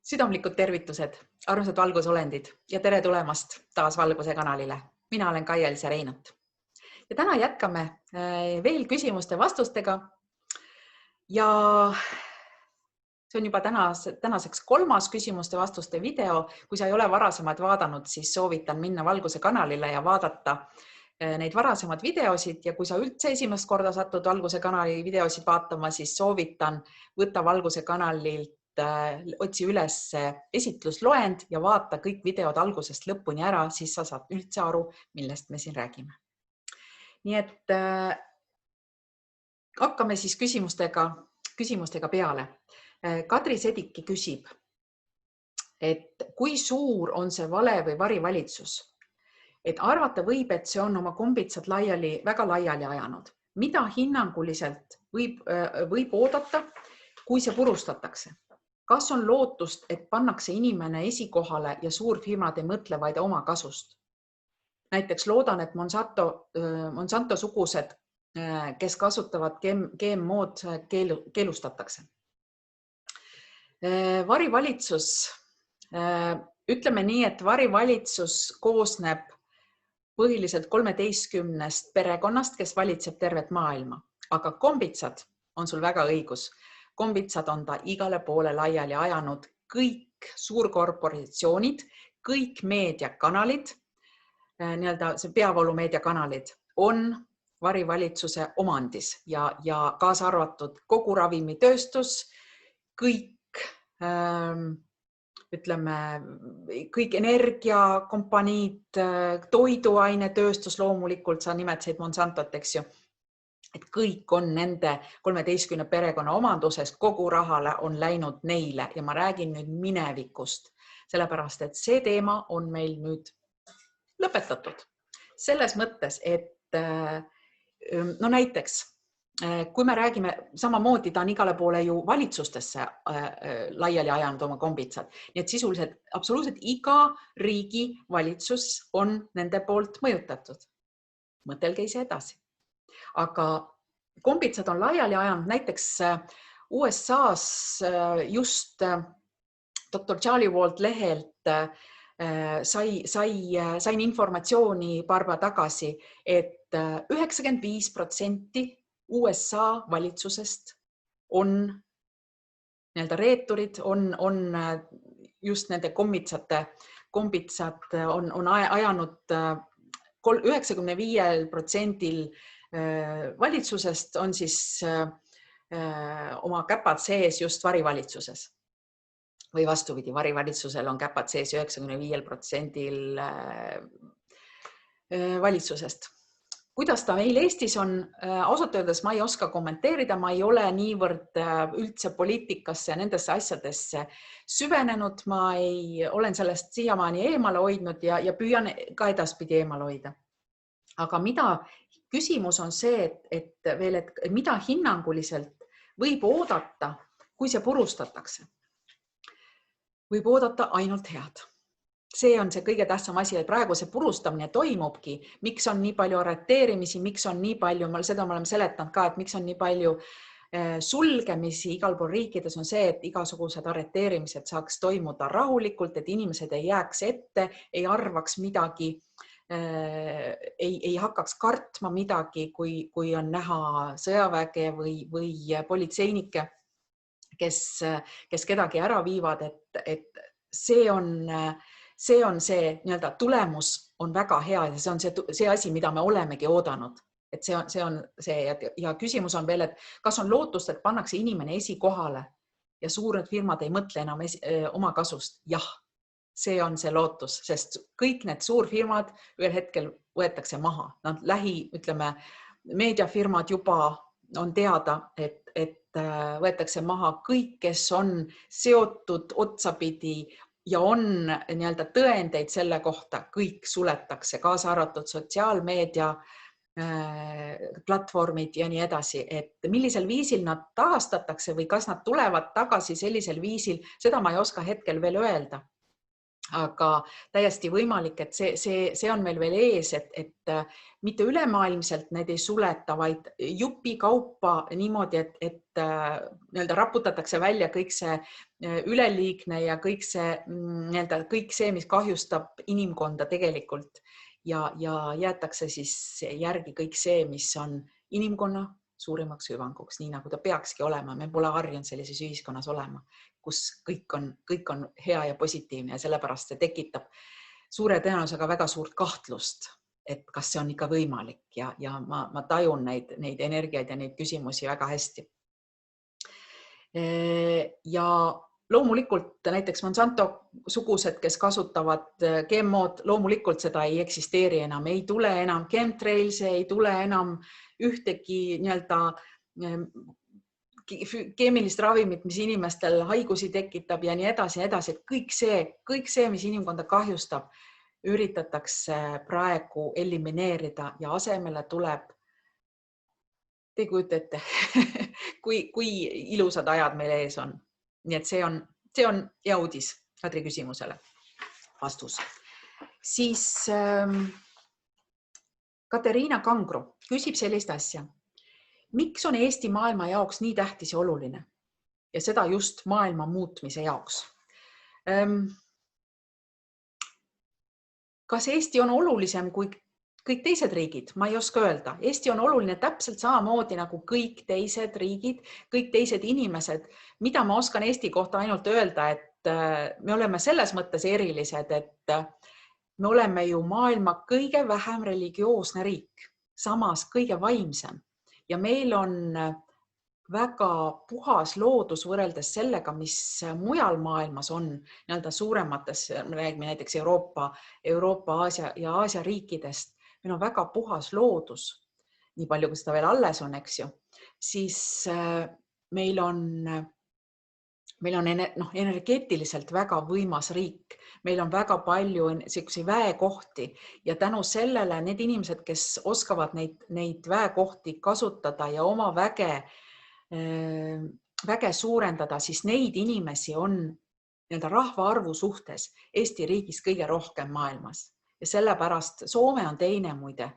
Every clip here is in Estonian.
Südamlikud tervitused, armsad valgusolendid ja tere tulemast taas Valguse kanalile. Mina olen Kaia-Liisa Reinut. Ja täna jätkame veel küsimuste vastustega. Ja see on juba tänaseks kolmas küsimuste vastuste video. Kui sa ei ole varasemad vaadanud, siis soovitan minna Valguse kanalile ja vaadata neid varasemad videosid. Ja kui sa üldse esimest korda satud Valguse kanali videosid vaatama, siis soovitan võtta Valguse kanalilt otsi üles esitlusloend ja vaata kõik videod algusest lõpuni ära, siis sa saad üldse aru, millest me siin räägime. Nii et hakkame siis küsimustega peale. Kadri Sediki küsib, et kui suur on see vale või varivalitsus? Et arvata võib, et see on oma kombitsad väga laiali ajanud. Mida hinnanguliselt võib oodata, kui see purustatakse? Kas on lootust, et pannakse inimene esikohale ja suurfirmad ei mõtle vaid oma kasust? Näiteks loodan, et Monsanto sugused, kes kasutavad GMO-d, keelustatakse. Varivalitsus. Ütleme nii, et varivalitsus koosneb põhiliselt 13 perekonnast, kes valitseb tervet maailma. Aga kombitsad on sul väga õigus. Kombitsad on ta igale poole laiali ajanud, kõik suurkorporatsioonid, kõik meediakanalid, see peavoolumeediakanalid on varivalitsuse omandis ja kaasa arvatud kogu ravimitööstus, kõik energiakompaniid, toiduainetööstus loomulikult, sa nimetasid Monsantot, eks ju. Et kõik on nende 13 perekonna omanduses, kogu rahale on läinud neile ja ma räägin nüüd minevikust, sellepärast et see teema on meil nüüd lõpetatud. Selles mõttes, et näiteks, kui me räägime, samamoodi ta on igale poole ju valitsustesse laiali ajanud oma kombitsad, nii et sisuliselt absoluutselt iga riigi valitsus on nende poolt mõjutatud. Mõtelge ise edasi. Aga kombitsad on laiali ajanud, näiteks USA-s just Dr. Charlie Walt lehelt sain informatsiooni paar päeva tagasi, et 95% USA valitsusest on reeturid, on just nende kombitsad on ajanud 95% valitsusest on siis oma käpad sees just varivalitsuses. Või vastupidi, varivalitsusel on käpad sees 95% valitsusest. Kuidas ta meil Eestis on? Ausalt öeldes ma ei oska kommenteerida, ma ei ole niivõrd üldse poliitikasse ja nendesse asjadesse süvenenud, ma olen sellest siiamaani eemale hoidnud ja püüan ka edaspidi eemale hoida. Aga küsimus on see, et mida hinnanguliselt võib oodata, kui see purustatakse? Võib oodata ainult head. See on see kõige tähtsam asi, et praegu see purustamine toimubki. Miks on nii palju arreteerimisi, miks on nii palju, seda me oleme seletanud ka, et miks on nii palju sulgemisi igal pool riikides on see, et igasugused arreteerimised saaks toimuda rahulikult, et inimesed ei jääks ette, ei arvaks midagi, ei hakkaks kartma midagi, kui on näha sõjaväge või politseinikke, kes kedagi ära viivad, et see on see nii-öelda tulemus on väga hea ja see on see asi, mida me olemegi oodanud. Et see on see ja küsimus on veel, et kas on lootust, et pannakse inimene esikohale ja suured firmad ei mõtle enam oma kasust? Jah. See on see lootus, sest kõik need suurfirmad ühel hetkel võetakse maha. Meediafirmad juba on teada, et võetakse maha kõik, kes on seotud otsapidi ja on nii-öelda tõendeid selle kohta, kõik suletakse, kaasa arvatud sotsiaalmeedia platvormid ja nii edasi, et millisel viisil nad taastatakse või kas nad tulevad tagasi sellisel viisil, seda ma ei oska hetkel veel öelda. aga täiesti võimalik, et see on meil veel ees, et mitte ülemaailmselt need ei suleta, vaid jupi kaupa niimoodi, et nii-öelda raputatakse välja kõik see üleliigne ja kõik see, mis kahjustab inimkonda tegelikult ja jäetakse siis järgi kõik see, mis on inimkonna suurimaks hüvanguks, nii nagu ta peakski olema. Me pole harjunud sellises ühiskonnas olema, kus kõik on hea ja positiivne ja sellepärast see tekitab suure tõenäosusega väga suurt kahtlust, et kas see on ikka võimalik ja ma tajun neid energiaid ja neid küsimusi väga hästi. Ja loomulikult näiteks Monsanto sugused, kes kasutavad GMO-d, loomulikult seda ei eksisteeri enam, ei tule enam chemtrails, ei tule enam ühtegi nii-öelda keemilist ravimit, mis inimestel haigusi tekitab ja nii edasi ja edasi. Kõik see, mis inimkonda kahjustab, üritatakse praegu elimineerida ja asemele tuleb, te kujuta ette, kui ilusad ajad meil ees on. Nii et see on hea uudis Kadri küsimusele vastus. Siis Katariina Kangro küsib sellist asja. Miks on Eesti maailma jaoks nii tähtis ja oluline ja seda just maailma muutmise jaoks? Kas Eesti on olulisem kui kõik teised riigid? Ma ei oska öelda. Eesti on oluline täpselt samamoodi nagu kõik teised riigid, kõik teised inimesed. Mida ma oskan Eesti kohta ainult öelda, et me oleme selles mõttes erilised, et me oleme ju maailma kõige vähem religioosne riik, samas kõige vaimsem. Ja meil on väga puhas loodus võrreldes sellega, mis mujal maailmas on, nii-öelda suuremates, me räägime näiteks Euroopa, Aasia ja Aasia riikidest. Meil on väga puhas loodus, nii palju kui seda veel alles on, eks ju, siis meil on energeetiliselt väga võimas riik. Meil on väga palju väekohti ja tänu sellele need inimesed, kes oskavad neid väekohti kasutada ja oma väge suurendada, siis neid inimesi on rahvaarvu suhtes Eesti riigis kõige rohkem maailmas. Ja sellepärast Soome on teine muide.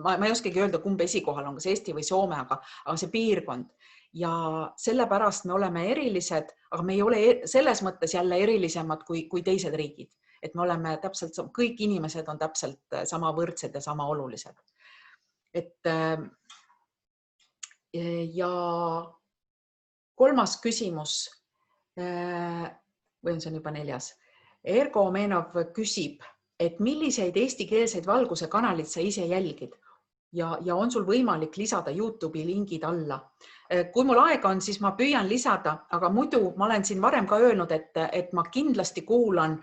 Ma ei oskagi öelda, kumb esikohal on, kas Eesti või Soome, aga see piirkond. Ja sellepärast me oleme erilised, aga me ei ole selles mõttes jälle erilisemad kui teised riigid. Et me oleme täpselt, kõik inimesed on täpselt sama võrdsed ja sama olulised. Ja kolmas küsimus, või on see juba 4. Ergo Omenov küsib, et milliseid eestikeelseid valguse kanalid sa ise jälgid ja on sul võimalik lisada YouTube'i lingid alla. Kui mul aega on, siis ma püüan lisada, aga muidu ma olen siin varem ka öelnud, et ma kindlasti kuulan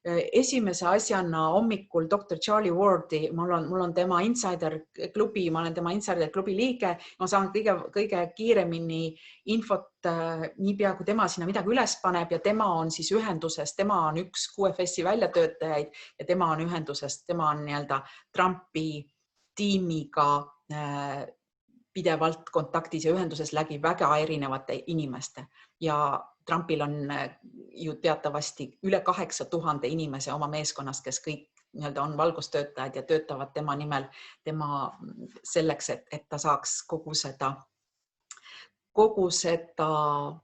esimese asjana hommikul Dr. Charlie Wardi, mul on tema Insider klubi, ma olen tema Insider klubi liige, ma saan kõige kiiremini infot niipea, kui tema sinna midagi üles paneb ja tema on siis ühenduses, tema on üks QFS-i väljatöötajaid ja tema on ühenduses, tema on nii-öelda Trumpi tiimiga pidevalt kontaktis ja ühenduses läbi väga erinevate inimeste ja Trumpil on ju teatavasti üle 8000 inimese oma meeskonnas, kes kõik on valgustöötajad ja töötavad tema nimel, tema selleks, et ta saaks kogu seda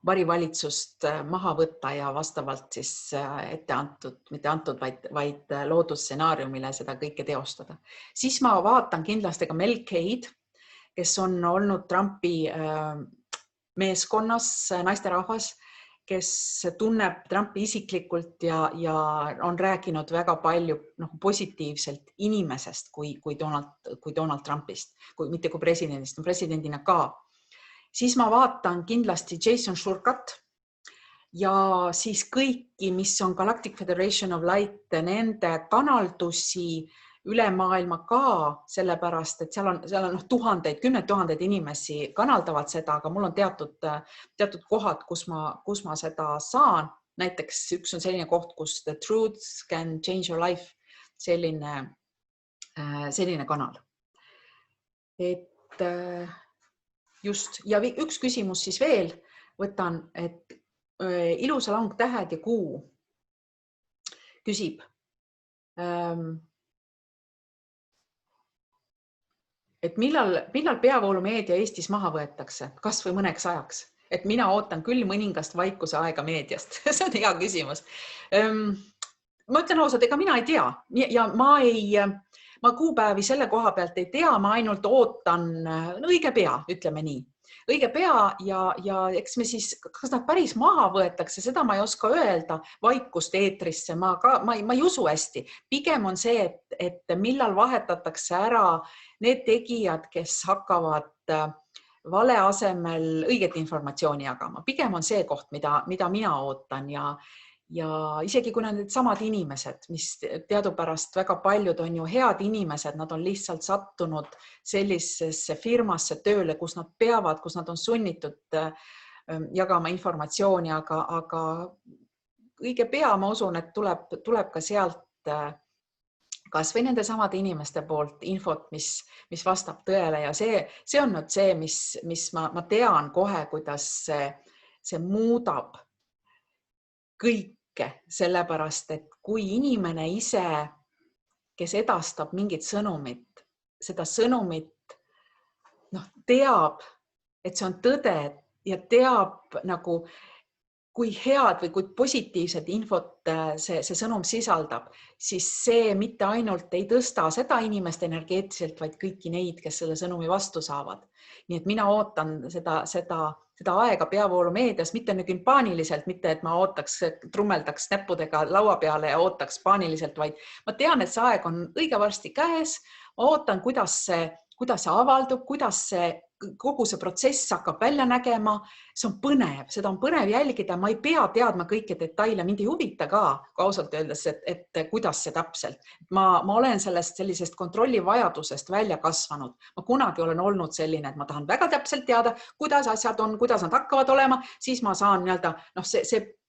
varivalitsust maha võtta ja vastavalt siis ette antud, mitte antud, vaid loodusstsenaariumile seda kõike teostada. Siis ma vaatan kindlasti ka Mel Cade, kes on olnud Trumpi meeskonnas naisterahvas, kes tunneb Trumpi isiklikult ja on rääkinud väga palju positiivselt inimesest kui Donald Trumpist, mitte kui presidendist, presidendina ka. Siis ma vaatan kindlasti Jason Shurkat ja siis kõiki, mis on Galactic Federation of Light, nende kanaldusi üle maailma ka, sellepärast, et seal on tuhandeid, kümned tuhanded inimesi kanaldavad seda, aga mul on teatud kohad, kus ma seda saan. Näiteks üks on selline koht, kus The Truth Can Change Your Life, selline kanal. Et just, ja üks küsimus siis veel võtan, et ilusa lang tähed ja kuu. küsib, et millal peavoolumeedia Eestis maha võetakse, kas või mõneks ajaks, et mina ootan küll mõningast vaikuse aega meediast. See on hea küsimus. Ma ütlen ausalt, ega mina ei tea ja ma kuupäevi selle koha pealt ei tea, ma ainult ootan õige pea, ütleme nii. Õige pea ja eks me siis, kas nad päris maha võetakse, seda ma ei oska öelda, vaikust eetrisse, ma ei usu hästi. Pigem on see, et millal vahetatakse ära need tegijad, kes hakkavad vale asemel õiget informatsiooni jagama. Pigem on see koht, mida mina ootan ja isegi kui need samad inimesed, mis teadupärast väga paljud on ju head inimesed, nad on lihtsalt sattunud sellisesse firmasse tööle, kus nad on sunnitud jagama informatsiooni, aga õige pea ma usun, et tuleb ka sealt kas või nende samade inimeste poolt infot, mis vastab tõele ja see on nüüd see, mis ma tean kohe, kuidas see muudab kõike, sellepärast, et kui inimene ise, kes edastab mingit sõnumit, seda sõnumit teab, et see on tõde ja teab nagu, kui head või kui positiivset infot see sõnum sisaldab, siis see mitte ainult ei tõsta seda inimest energeetiliselt, vaid kõiki neid, kes selle sõnumi vastu saavad. Nii et mina ootan seda aega peavoolumeedias, mitte nüüd paaniliselt, mitte et ma trummeldaks näppudega laua peale ja ootaks paaniliselt, vaid ma tean, et see aeg on õige varsti käes. Ma ootan, kuidas see avaldub, kuidas kogu see protsess hakkab välja nägema. See on põnev, seda on põnev jälgida. Ma ei pea teadma kõiki detaile, mind ei huvita ka ausalt öeldes, et kuidas see täpselt. Ma olen sellisest kontrollivajadusest välja kasvanud. Ma kunagi olen olnud selline, et ma tahan väga täpselt teada, kuidas asjad on, kuidas nad hakkavad olema, siis ma saan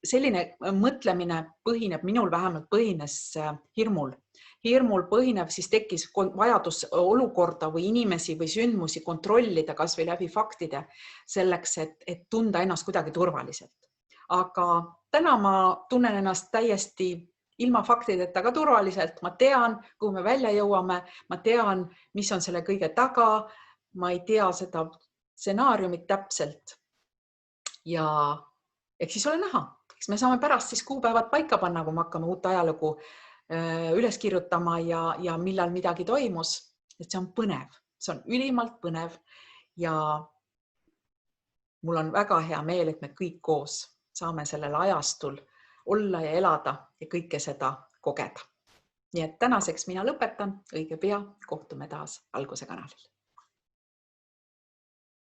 selline mõtlemine põhineb, minul vähemalt põhines hirmul. Hirmul põhinev, siis tekkis vajadus olukorda või inimesi või sündmusi kontrollida kas või läbi faktide selleks, et tunda ennast kuidagi turvaliselt. Aga täna ma tunnen ennast täiesti ilma faktideta ka turvaliselt. Ma tean, kuhu me välja jõuame. Ma tean, mis on selle kõige taga. Ma ei tea seda stsenaariumit täpselt. Ja eks siis ole näha. Eks me saame pärast siis kuupäevad paika panna, kui me hakkame uut ajalugu üles kirjutama ja millal midagi toimus, et see on põnev, see on ülimalt põnev ja mul on väga hea meel, et me kõik koos saame sellel ajastul olla ja elada ja kõike seda kogeda. Nii et tänaseks mina lõpetan, õige pea kohtume taas Alguse kanalil.